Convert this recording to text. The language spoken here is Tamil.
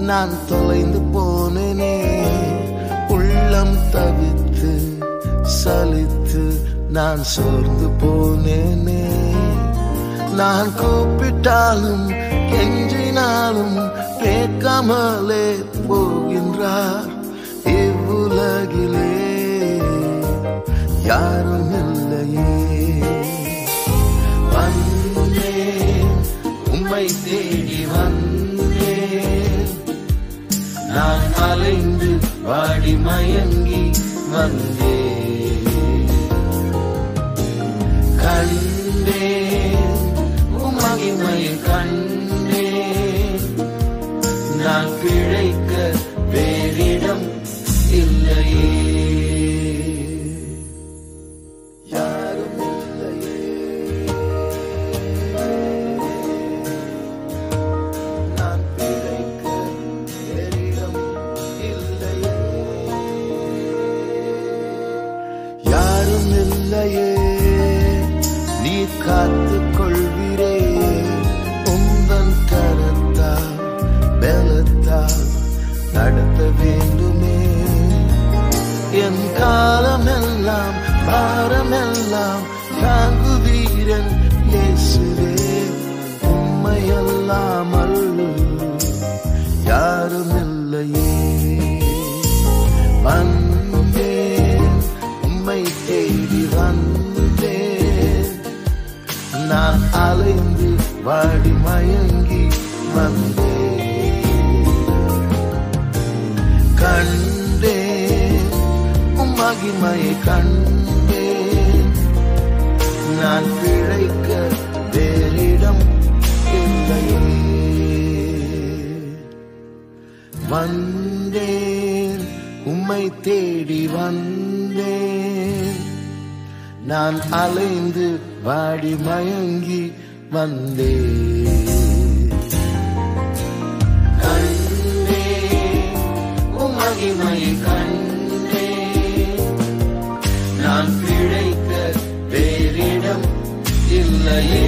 நான் தொலைந்து போனேனே, உள்ளம் தவித்து சலித்து நான் சோர்ந்து போனேனே. நான் கூப்பிட்டாலும் கெஞ்சினாலும் கேட்காமலே போகின்றார். இவ்வுலகிலே யாரும் இல்லையே. வந்தேன் உம்மை தேடி வந்தேன், நான் அலைந்து வாடி மயங்கி வந்தேன். கண்டேன் உம் மகிமையை கண்டேன், நான் பிழைக்க வேறிடம் இல்லையே. யாரும் இல்லையே, நான் பிழைக்க வேறிடம் இல்லையே. யாரும் இல்லையே, நீ காத்துக் கொள்வீரே. உந்தன் கரத்தால் பலத்தால் நடத்த வேண்டுமே. என் காலமெல்லாம் பாரமெல்லாம் தாங்குவீரன் இயேசுவே. உம்மையல்லாமல் யாரும் இல்லையே. வந்தேன் உம்மை தேடி வந்தேன், நான் அலைந்து வாடி மயங்கி வந்தேன். கண்டேன் உம் மகிமையை கண்டேன், நான் பிழைக்க வேறிடம் இல்லையே. வந்தேன் உம்மை தேடி வந்தேன், நான் அலைந்து வாடி மயங்கி வந்தேன். கண்டேன் உம் மகிமையை கண்டேன், நான் பிழைக்க வேறிடம் இல்லையே.